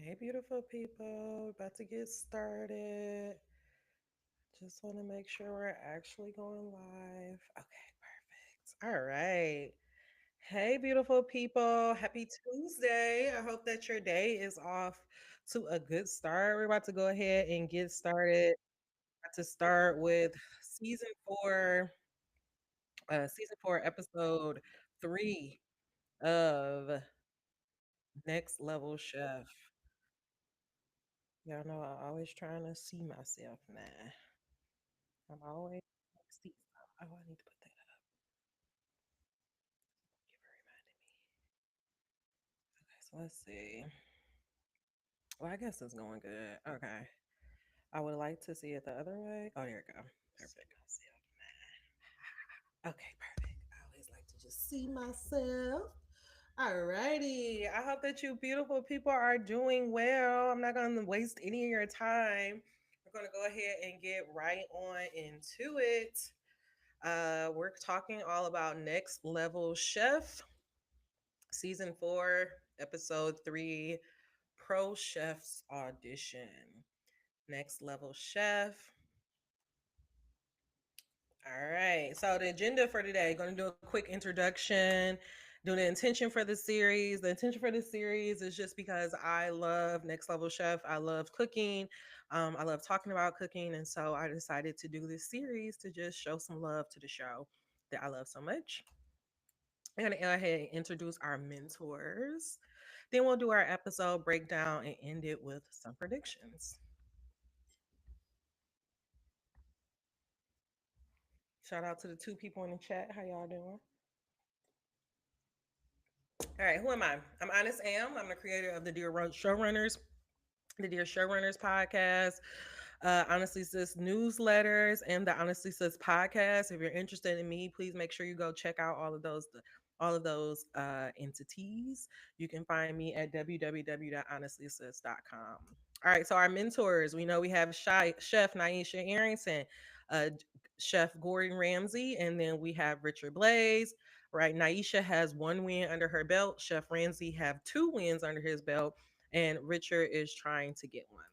Hey, beautiful people. About to get started. Just want to make sure we're actually going live. Okay, perfect. All right. Hey, beautiful people. Happy Tuesday. I hope that your day is off to a good start. We're about to go ahead and get started. About to start with season four, episode three of Next Level Chef. Y'all know I always trying to see myself now. I'm always see. Oh, I need to put that up. Give her reminded me. Okay, so let's see. Well, I guess it's going good. Okay. I would like to see it the other way. Oh, there we go. Perfect. Okay, perfect. I always like to just see myself. Alrighty. I hope that you beautiful people are doing well. I'm not going to waste any of your time. We're going to go ahead and get right on into it. We're talking all about Next Level Chef, season four, episode three, Pro Chef's Audition. Next Level Chef. All right. So the agenda for today, going to do a quick introduction, do the intention for the series. The intention for the series is just because I love Next Level Chef. I love cooking. I love talking about cooking. And so I decided to do this series to just show some love to the show that I love so much. I'm going to go ahead and introduce our mentors. Then we'll do our episode breakdown and end it with some predictions. Shout out to the two people in the chat. How y'all doing? All right, who am I? I'm Honest Am. I'm the creator of the Dear Showrunners podcast, Honestly Sis newsletters, and the Honestly Sis podcast. If you're interested in me, please make sure you go check out all of those entities. You can find me at www.honestlysis.com. All right, so our mentors, we know we have Chef Naisha Arrington, uh, Chef Gordon Ramsay, and then we have Richard Blaze. Right, Naisha has one win under her belt. Chef Ramsay have two wins under his belt, and Richard is trying to get one.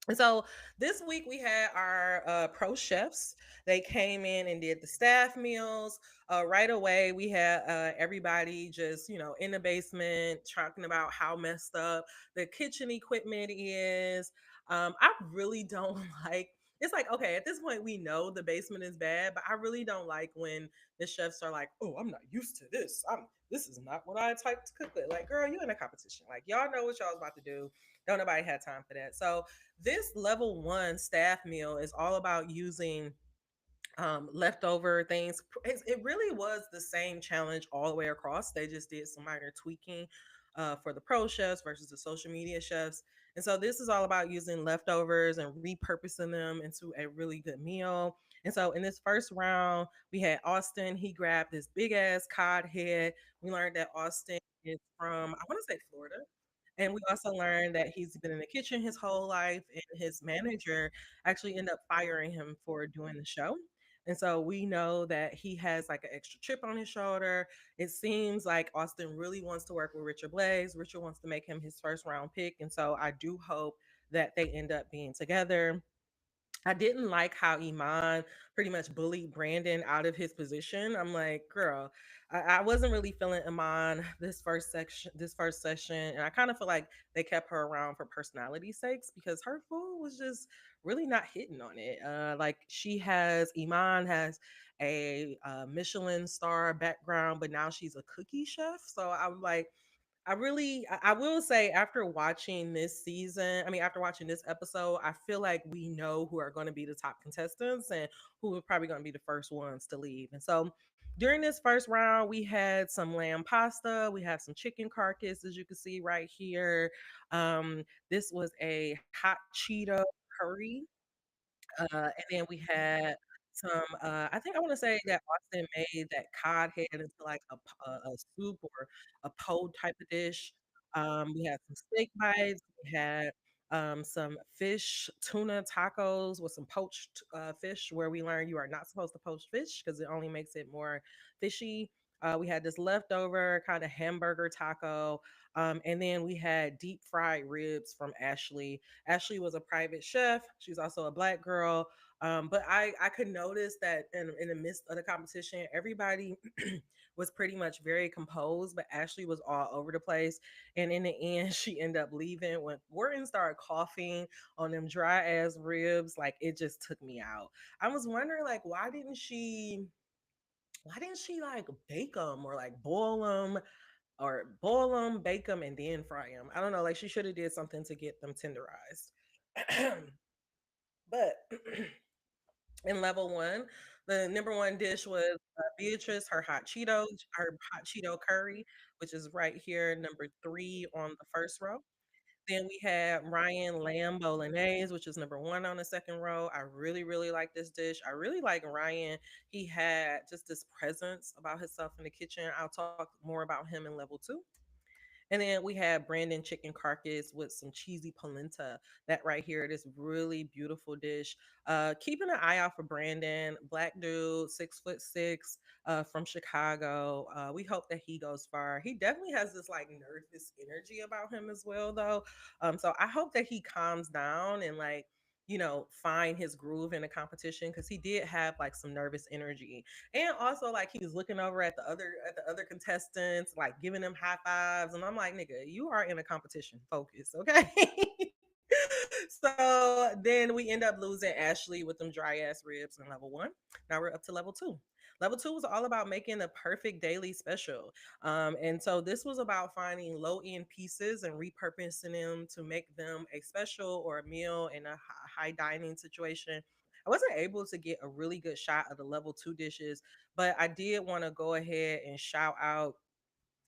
And so this week we had our pro chefs. They came in and did the staff meals. Right away, we had everybody just, in the basement talking about how messed up the kitchen equipment is. I really don't like it's like, okay, at this point, we know the basement is bad, but I really don't like when the chefs are like, oh, I'm not used to this. This is not what I type to cook with. Like, girl, you in a competition. Like, y'all know what y'all's about to do. Don't nobody have time for that. So this level one staff meal is all about using leftover things. It really was the same challenge all the way across. They just did some minor tweaking for the pro chefs versus the social media chefs. And so this is all about using leftovers and repurposing them into a really good meal. And so in this first round, we had Austin. He grabbed this big ass cod head. We learned that Austin is from, I want to say Florida. And we also learned that he's been in the kitchen his whole life, and his manager actually ended up firing him for doing the show. And so we know that he has like an extra chip on his shoulder. It seems like Austin really wants to work with Richard Blaze. Richard wants to make him his first round pick. And so I do hope that they end up being together. I didn't like how Iman pretty much bullied Brandon out of his position. I'm like, girl, I wasn't really feeling Iman this first session, and I kind of feel like they kept her around for personality sakes because her food was just really not hitting on it. Like Iman has a Michelin star background, but now she's a cookie chef. So I'm like, I will say after watching this season, I mean, after watching this episode, I feel like we know who are going to be the top contestants and who are probably going to be the first ones to leave. And so during this first round, we had some lamb pasta, we have some chicken carcass, as you can see right here. This was a hot Cheeto curry, and then we had some, I think I want to say that Austin made that cod head into like a soup or a po type of dish. We had some steak bites. We had some fish tuna tacos with some poached fish, where we learned you are not supposed to poach fish because it only makes it more fishy. We had this leftover kind of hamburger taco. And then we had deep fried ribs from Ashley. Ashley was a private chef. She's also a black girl. But I could notice that in the midst of the competition, everybody was pretty much very composed, but Ashley was all over the place. And in the end, she ended up leaving when Gordon started coughing on them dry ass ribs. Like it just took me out. I was wondering, like, why didn't she like bake them or like boil them, bake them, and then fry them? I don't know. Like she should have did something to get them tenderized. But in level one, the number one dish was Beatrice, her hot Cheeto curry, which is right here, number three on the first row. Then we had Ryan lamb bolognese, which is number one on the second row. I really, really like this dish. I really like Ryan. He had just this presence about himself in the kitchen. I'll talk more about him in level two. And then we had Brandon chicken carcass with some cheesy polenta. That right here, this really beautiful dish. Keeping an eye out for Brandon, black dude, 6'6", from Chicago. We hope that he goes far. He definitely has this like nervous energy about him as well, though. So I hope that he calms down and like find his groove in the competition because he did have like some nervous energy, and also like he was looking over at the other contestants, like giving them high fives, and I'm like, nigga, you are in a competition. Focus, okay? So then we end up losing Ashley with them dry ass ribs in level one. Now we're up to level two. Level two was all about making the perfect daily special. And so this was about finding low end pieces and repurposing them to make them a special or a meal in a high dining situation. I wasn't able to get a really good shot of the level two dishes, but I did want to go ahead and shout out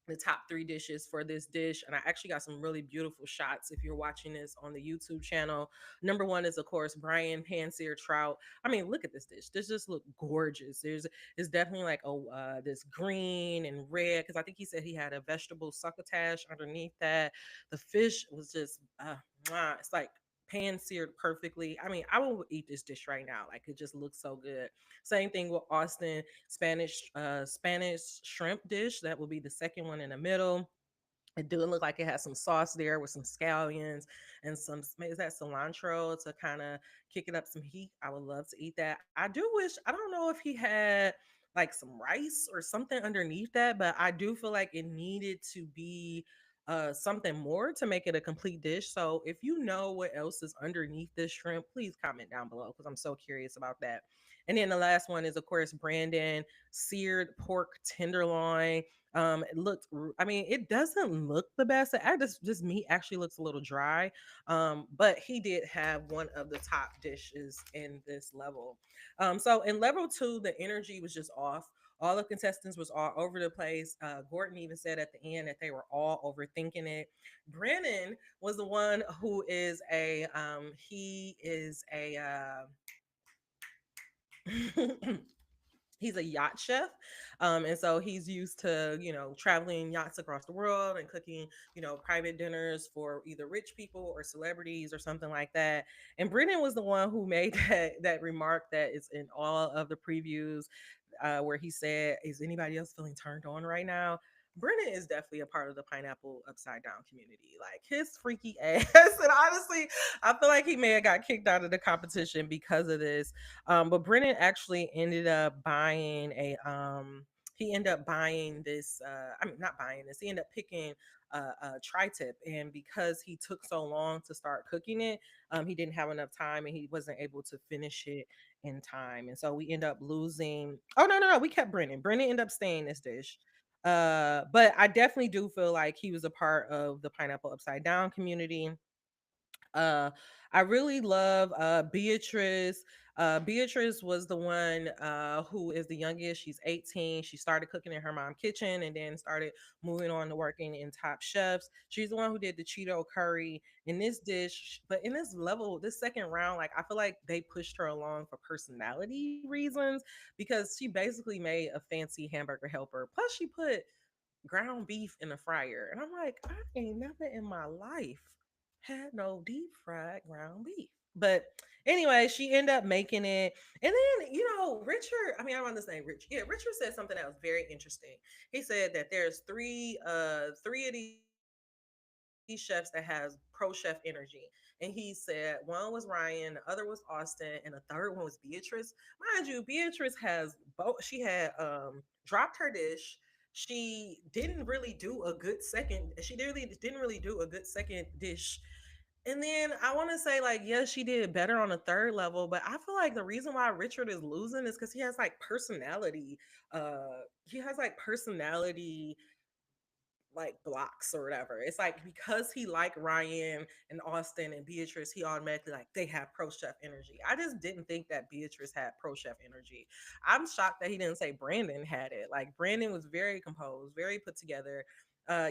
the top three dishes for this dish. And I actually got some really beautiful shots if you're watching this on the YouTube channel. Number one is, of course, Brian pan-seared trout. I mean, look at this dish. This just look gorgeous. It's definitely like this green and red because I think he said he had a vegetable succotash underneath that. The fish was just it's like pan seared perfectly. I mean, I will eat this dish right now. Like it just looks so good. Same thing with Austin Spanish shrimp dish. That will be the second one in the middle. It do look like it has some sauce there with some scallions and some, is that cilantro to kind of kick it up some heat. I would love to eat that. I do wish, I don't know if he had like some rice or something underneath that, but I do feel like it needed to be something more to make it a complete dish. So if you know what else is underneath this shrimp, please comment down below because I'm so curious about that. And then the last one is, of course, Brandon seared pork tenderloin. It looked, I mean, it doesn't look the best. I just this meat actually looks a little dry. But he did have one of the top dishes in this level. So in level two, the energy was just off. All the contestants was all over the place. Gordon even said at the end that they were all overthinking it. Brennan was the one who is a he is a he's a yacht chef, and so he's used to traveling yachts across the world and cooking private dinners for either rich people or celebrities or something like that. And Brennan was the one who made that remark that is in all of the previews, where he said, is anybody else feeling turned on right now? Brennan is definitely a part of the pineapple upside down community. Like his freaky ass. And honestly, I feel like he may have got kicked out of the competition because of this. But Brennan actually ended up buying a he ended up buying this I mean not buying this, he ended up picking a tri-tip, and because he took so long to start cooking it, he didn't have enough time and he wasn't able to finish it in time. And so we end up losing. Oh no, we kept Brennan. Brennan ended up staying this dish. But I definitely do feel like he was a part of the pineapple upside down community. uh, I really love Beatrice. Beatrice was the one who is the youngest. She's 18. She started cooking in her mom's kitchen and then started moving on to working in Top Chefs. She's the one who did the Cheeto curry in this dish. But in this level, this second round, like I feel like they pushed her along for personality reasons because she basically made a fancy hamburger helper. Plus, she put ground beef in the fryer. And I'm like, I ain't never in my life had no deep fried ground beef. But anyway, she ended up making it. And then, Richard, I mean, I don't want to say Rich. Yeah, Richard said something that was very interesting. He said that there's three of these chefs that has pro chef energy. And he said one was Ryan, the other was Austin, and the third one was Beatrice. Mind you, Beatrice has both. She had dropped her dish. She didn't really do a good second. She didn't really do a good second dish. And then I want to say, like, yes, she did better on the third level, but I feel like the reason why Richard is losing is because he has like personality. He has like personality like blocks or whatever. It's like because he liked Ryan and Austin and Beatrice, he automatically like they have pro chef energy. I just didn't think that Beatrice had pro chef energy. I'm shocked that he didn't say Brandon had it. Like Brandon was very composed, very put together.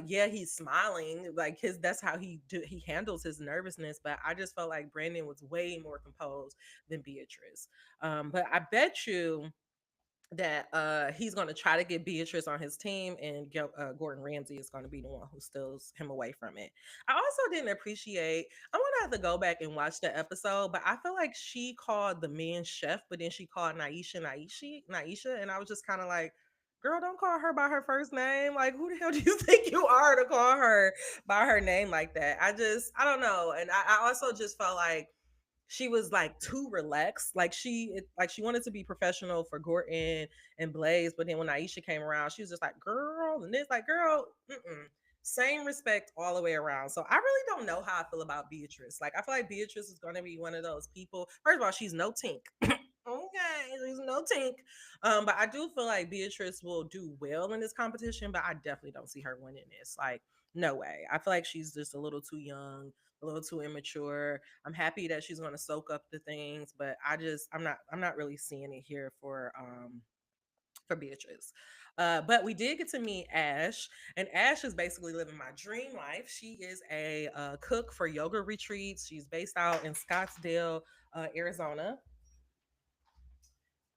Yeah, he's smiling like his that's how he handles his nervousness, but I just felt like Brandon was way more composed than Beatrice. But I bet you that he's going to try to get Beatrice on his team, and Gordon Ramsay is going to be the one who steals him away from it. I also didn't appreciate. I'm gonna have to go back and watch the episode, but I feel like she called the man chef, but then she called Naisha, and I was just kind of like. Girl, don't call her by her first name. Like, who the hell do you think you are to call her by her name like that? I don't know. And I also just felt like she was like too relaxed. Like she wanted to be professional for Gordon and Blaze, but then when Aisha came around, she was just like, "Girl," and it's like, "Girl, same respect all the way around." So I really don't know how I feel about Beatrice. Like I feel like Beatrice is going to be one of those people. First of all, she's no Tink. Okay, she's no Tink. But I do feel like Beatrice will do well in this competition, but I definitely don't see her winning this. Like, no way. I feel like she's just a little too young, a little too immature. I'm happy that she's going to soak up the things, but I'm not really seeing it here for Beatrice. But we did get to meet Ash, and Ash is basically living my dream life. She is a cook for yoga retreats. She's based out in Scottsdale, Arizona,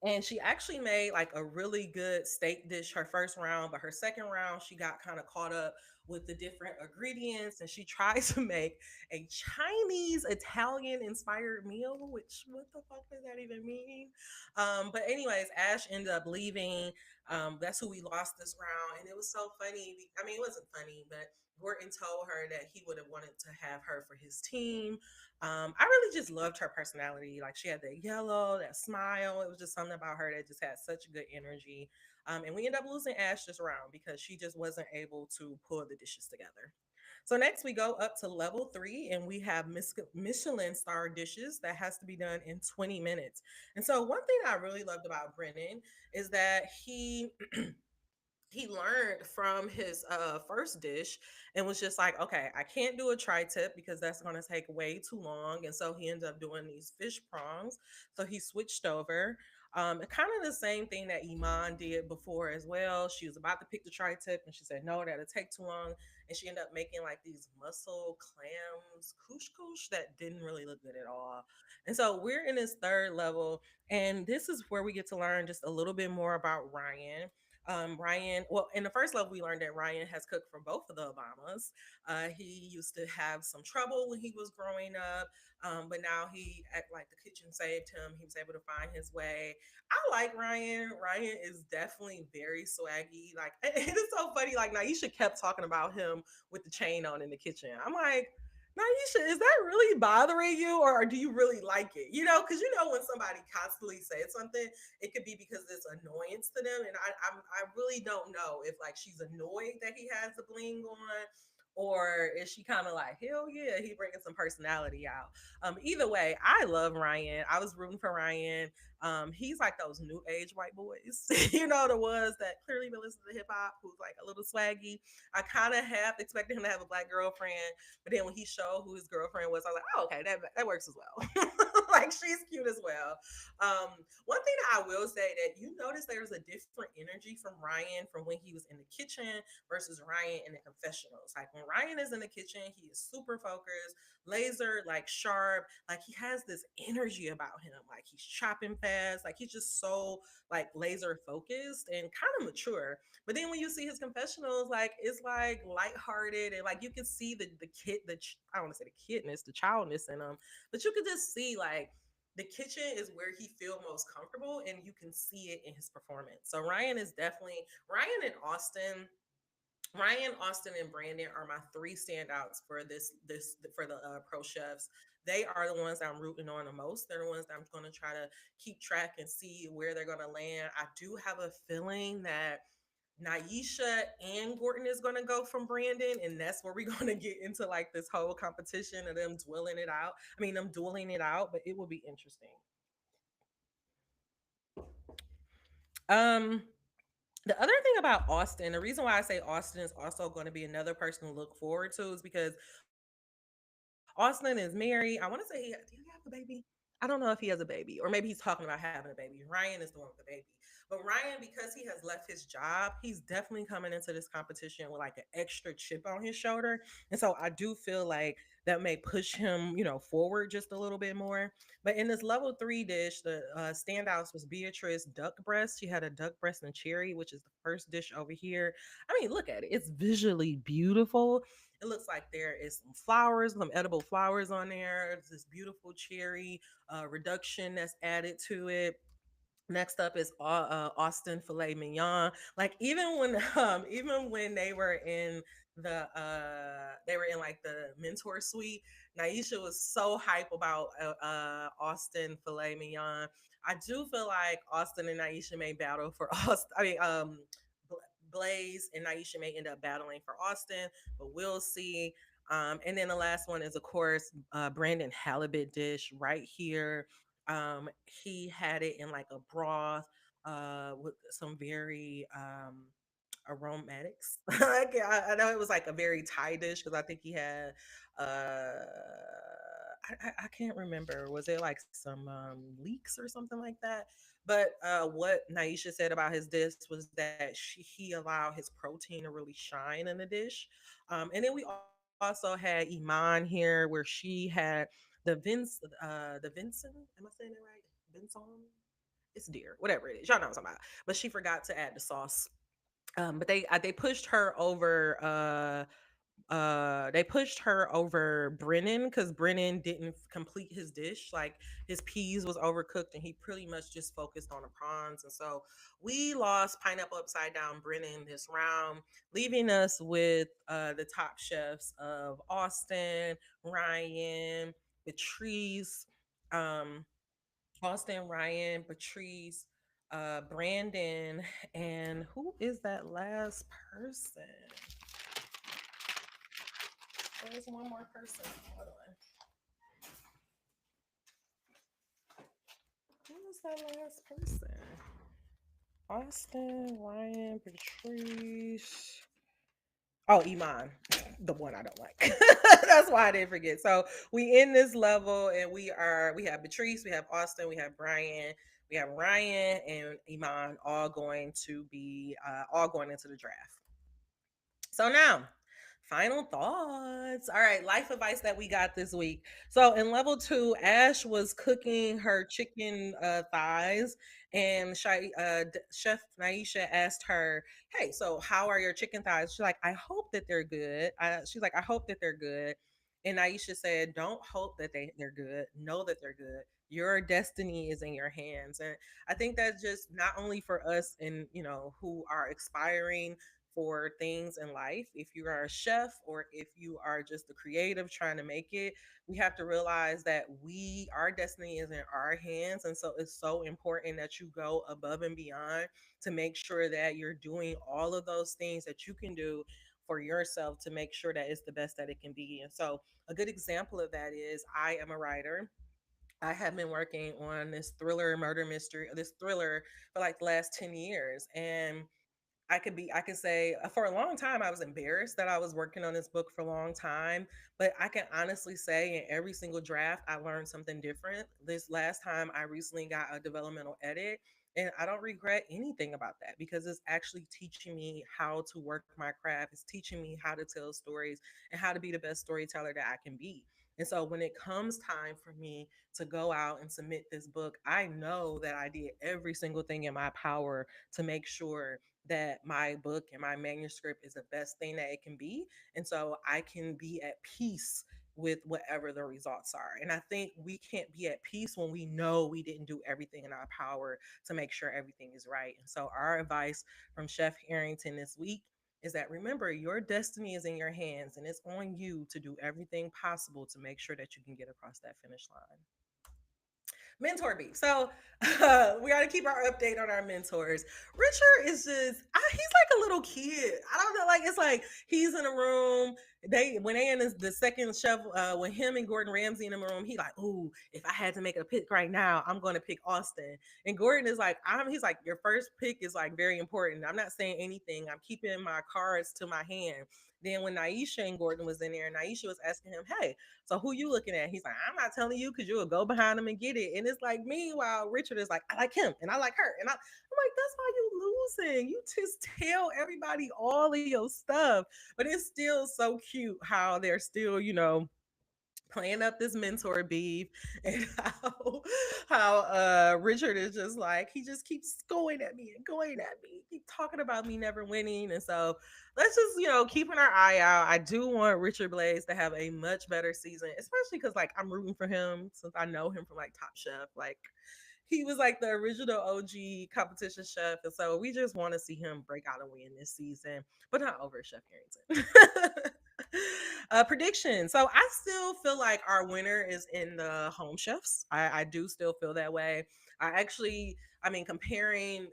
and she actually made like a really good steak dish her first round, but her second round she got kind of caught up with the different ingredients, and she tried to make a Chinese Italian inspired meal, which what the fuck does that even mean? But anyways, Ash ended up leaving. That's who we lost this round, and it was so funny. I mean, it wasn't funny, but Gordon told her that he would have wanted to have her for his team. I really just loved her personality. Like she had that yellow, that smile. It was just something about her that just had such good energy. And we ended up losing Ash this round because she just wasn't able to pull the dishes together. So next we go up to level 3, and we have Michelin star dishes that has to be done in 20 minutes. And so one thing I really loved about Brennan is that he learned from his first dish and was just like, okay, I can't do a tri-tip because that's going to take way too long. And so he ended up doing these fish prongs. So he switched over. Kind of the same thing that Iman did before as well. She was about to pick the tri-tip and she said, no, that'll take too long. And she ended up making like these mussel clams, couscous that didn't really look good at all. And so we're in this third level. And this is where we get to learn just a little bit more about Ryan. Ryan, well, in the first level, we learned that Ryan has cooked for both of the Obamas. He used to have some trouble when he was growing up, but now he, act like the kitchen saved him. He was able to find his way. I like Ryan. Ryan is definitely very swaggy. Like, it's so funny. Like, Naisha kept talking about him with the chain on in the kitchen. I'm like, Naisha, is that really bothering you, or do you really like it? Because when somebody constantly says something, it could be because it's annoyance to them, and I really don't know if like she's annoyed that he has the bling on, or is she kind of like, hell yeah, he bringing some personality out. Either way, I love Ryan. I was rooting for Ryan. He's like those new age white boys, the ones that clearly been listening to hip hop, who's like a little swaggy. I kind of half expected him to have a black girlfriend, but then when he showed who his girlfriend was, I was like, oh, okay, that works as well. Like she's cute as well. One thing I will say that you notice there's a different energy from Ryan from when he was in the kitchen versus Ryan in the confessionals. Like when Ryan is in the kitchen, he is super focused, laser, like sharp, like he has this energy about him. Like he's chopping has. Like he's just so like laser focused and kind of mature. But then when you see his confessionals, like it's like lighthearted and like you can see the kid, I don't want to say the kidness, the childness in him, but you can just see like the kitchen is where he feel most comfortable and you can see it in his performance. So Ryan is definitely Ryan and Austin. Ryan, Austin, and Brandon are my three standouts for this for the pro chefs. They are the ones that I'm rooting on the most. They're the ones that I'm going to try to keep track and see where they're going to land. I do have a feeling that Naisha and Gordon is going to go from Brandon, and that's where we're going to get into like this whole competition of them dwelling it out. I mean, them dueling it out, but it will be interesting. Um, the other thing about Austin, the reason why I say Austin is also going to be another person to look forward to is because Austin is married. I want to say, do you have a baby? I don't know if he has a baby, or maybe he's talking about having a baby. Ryan is the one with the baby. But Ryan, because he has left his job, he's definitely coming into this competition with like an extra chip on his shoulder. And so I do feel like that may push him, forward just a little bit more. But in this level three dish, the standouts was Beatrice duck breast. She had a duck breast and cherry, which is the first dish over here. I mean, look at it. It's visually beautiful. It looks like there is some flowers, some edible flowers on there. It's this beautiful cherry reduction that's added to it. Next up is Austin filet mignon. Like even when they were in like the mentor suite, Naisha was so hype about Austin filet mignon. I do feel like Austin and Naisha may battle for Austin. I mean, Blaze and Naisha may end up battling for Austin, but we'll see. And then the last one is, of course, Brandon halibut dish right here. He had it in like a broth with some very aromatics. I know it was like a very Thai dish because I think he had I can't remember. Was it like some leeks or something like that? But what Naisha said about his dish was that he allowed his protein to really shine in the dish. And then we also had Iman here, where she had the Vincent. Am I saying it right? Vincent. It's deer, whatever it is. Y'all know what I'm talking about. But she forgot to add the sauce. But they pushed her over they pushed her over Brennan because Brennan didn't complete his dish. Like his peas was overcooked and he pretty much just focused on the prawns. And so we lost pineapple upside down Brennan this round, leaving us with the top chefs of Austin, Ryan, Patrice, um, Ryan, Patrice, Brandon, and who is that last person? There's one more person. Hold on. Who was that last person? Austin, Ryan, Patrice. Oh, Iman, the one I don't like. That's why I didn't forget. So we in this level, and we have Patrice, we have Austin, we have Brian, we have Ryan, and Iman all going into the draft. So now, final thoughts. All right, life advice that we got this week. So in level two, Ash was cooking her chicken thighs, and Chef Naisha asked her, "Hey, so how are your chicken thighs?" She's like, "I hope that they're good." She's like, "I hope that they're good." And Naisha said, "Don't hope that they're good. Know that they're good. Your destiny is in your hands." And I think that's just not only for us and who are aspiring for things in life. If you are a chef or if you are just a creative trying to make it, we have to realize that our destiny is in our hands. And so it's so important that you go above and beyond to make sure that you're doing all of those things that you can do for yourself to make sure that it's the best that it can be. And so a good example of that is I am a writer. I have been working on this thriller murder mystery, this thriller for like the last 10 years. And I can say for a long time, I was embarrassed that I was working on this book for a long time. But I can honestly say in every single draft, I learned something different. This last time, I recently got a developmental edit. And I don't regret anything about that because it's actually teaching me how to work my craft. It's teaching me how to tell stories and how to be the best storyteller that I can be. And so when it comes time for me to go out and submit this book, I know that I did every single thing in my power to make sure that my book and my manuscript is the best thing that it can be. And so I can be at peace with whatever the results are. And I think we can't be at peace when we know we didn't do everything in our power to make sure everything is right. And so our advice from Chef Arrington this week is that remember your destiny is in your hands and it's on you to do everything possible to make sure that you can get across that finish line. Mentor beef. So we got to keep our update on our mentors. Richard is just he's like a little kid. I don't know, like it's like he's in a room. They when they in the second chef, when him and Gordon Ramsay in the room, he like, ooh, if I had to make a pick right now, I'm gonna pick Austin. And Gordon is like, he's like, your first pick is like very important. I'm not saying anything. I'm keeping my cards to my hand. Then when Naisha and Gordon was in there, Naisha was asking him, hey, so who you looking at? He's like, I'm not telling you because you'll go behind him and get it. And it's like, meanwhile, Richard is like, I like him and I like her. And I'm like, that's why you losing. You just tell everybody all of your stuff. But it's still so cute how they're still, playing up this mentor beef and how Richard is just like he just keeps going at me and going at me, keep talking about me never winning. And so let's just keeping our eye out. I do want Richard Blaze to have a much better season, especially because like I'm rooting for him since I know him from like Top Chef. Like he was like the original OG competition chef. And so we just want to see him break out and win this season, but not over Chef Harrington. Prediction. So I still feel like our winner is in the home chefs. I do still feel that way. I mean, comparing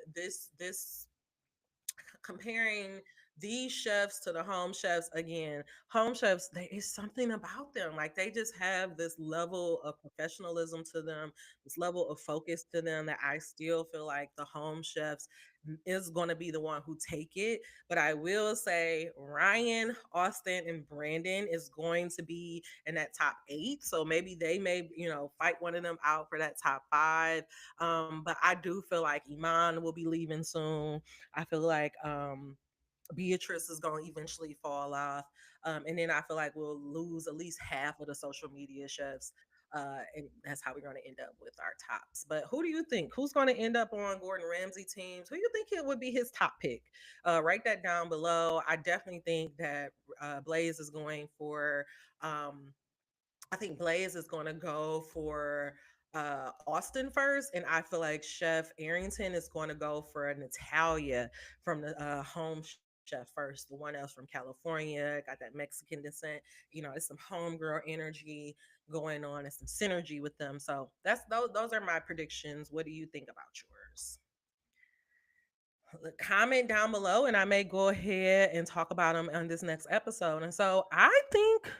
these chefs to the home chefs again, home chefs, there is something about them, like they just have this level of professionalism to them, this level of focus to them, that I still feel like the home chefs is going to be the one who take it. But I will say Ryan, Austin, and Brandon is going to be in that top 8, so maybe they may fight one of them out for that top 5. But I do feel like Iman will be leaving soon. I feel like Beatrice is going to eventually fall off. And then I feel like we'll lose at least half of the social media chefs. And that's how we're going to end up with our tops. But who do you think? Who's going to end up on Gordon Ramsay teams? Who do you think it would be his top pick? Write that down below. I definitely think that Blaze is going for um, I think Blaze is going to go for Austin first, and I feel like Chef Arrington is going to go for Natalia from the home chef first, the one else from California, got that Mexican descent. It's some homegirl energy going on, and some synergy with them. So those are my predictions. What do you think about yours? Comment down below, and I may go ahead and talk about them on this next episode. And so I think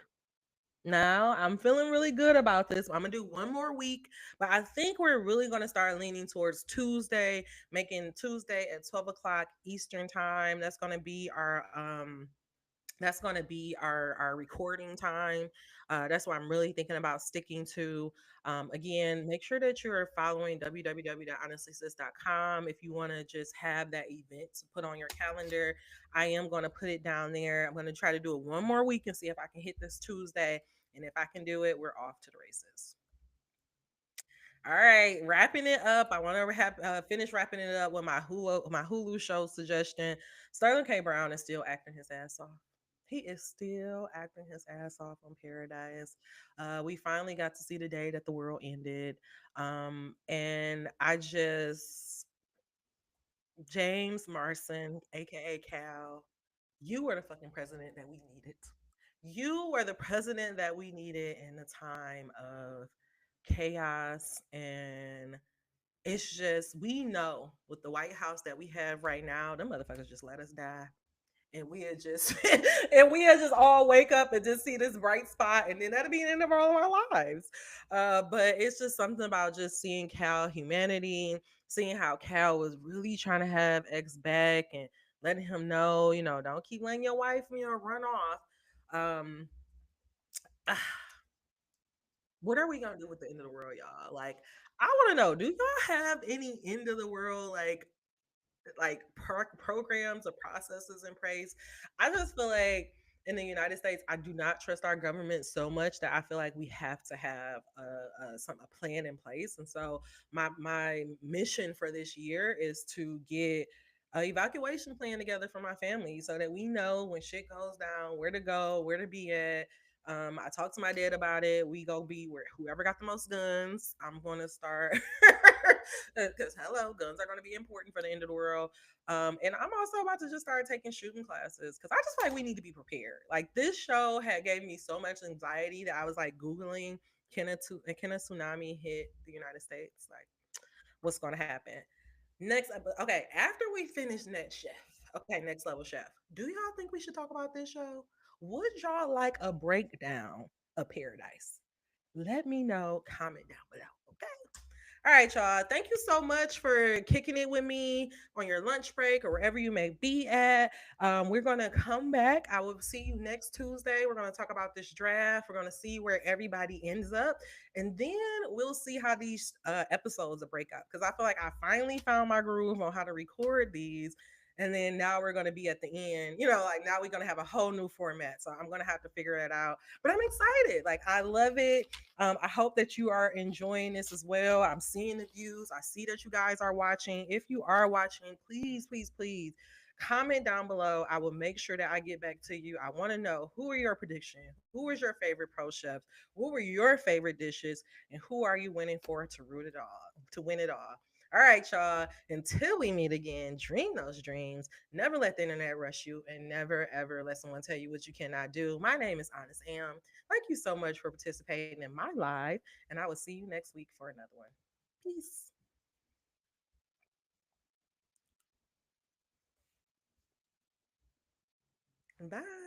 now I'm feeling really good about this. I'm gonna do one more week, but I think we're really gonna start leaning towards Tuesday, making Tuesday at 12 o'clock Eastern time. That's gonna be our recording time. That's what I'm really thinking about sticking to. Again, make sure that you're following www.honestlysis.com if you want to just have that event to put on your calendar. I am going to put it down there. I'm going to try to do it one more week and see if I can hit this Tuesday. And if I can do it, we're off to the races. All right, wrapping it up. I want to finish wrapping it up with my Hulu show suggestion. Sterling K. Brown is still acting his ass off. He is still acting his ass off on Paradise. We finally got to see the day that the world ended, and James Marson, aka Cal, you were the fucking president that we needed. You were the president that we needed in the time of chaos. And it's just, we know with the White House that we have right now, them motherfuckers just let us die. And we had just and we had just all wake up and just see this bright spot, and then that'll be the end of all of our lives. But it's just something about just seeing Cal humanity, seeing how Cal was really trying to have X back and letting him know, don't keep letting your wife, run off. Um, what are we gonna do with the end of the world, y'all? Like, I want to know, do y'all have any end of the world programs or processes in place? I just feel like in the United States, I do not trust our government so much that I feel like we have to have a plan in place. And so my mission for this year is to get a evacuation plan together for my family so that we know when shit goes down where to go, where to be at. I talked to my dad about it. We go be where whoever got the most guns. I'm going to start because hello, guns are going to be important for the end of the world. And I'm also about to just start taking shooting classes because I just feel like we need to be prepared. Like this show had gave me so much anxiety that I was like Googling, can a tsunami hit the United States? Like, what's going to happen? Next, okay, after we finish Next Chef, okay, Next Level Chef, do y'all think we should talk about this show? Would y'all like a breakdown of Paradise? Let me know, comment down below, okay? All right, y'all. Thank you so much for kicking it with me on your lunch break or wherever you may be at. We're going to come back. I will see you next Tuesday. We're going to talk about this draft. We're going to see where everybody ends up. And then we'll see how these episodes will break up. Because I feel like I finally found my groove on how to record these. And then now we're going to be at the end, like now we're going to have a whole new format. So I'm going to have to figure it out. But I'm excited. Like, I love it. I hope that you are enjoying this as well. I'm seeing the views. I see that you guys are watching. If you are watching, please, please, please comment down below. I will make sure that I get back to you. I want to know, who are your predictions? Who is your favorite pro chefs? What were your favorite dishes? And who are you winning for to root it all, to win it all? All right, y'all. Until we meet again, dream those dreams. Never let the internet rush you, and never ever let someone tell you what you cannot do. My name is Honest Am. Thank you so much for participating in my live, and I will see you next week for another one. Peace. Bye.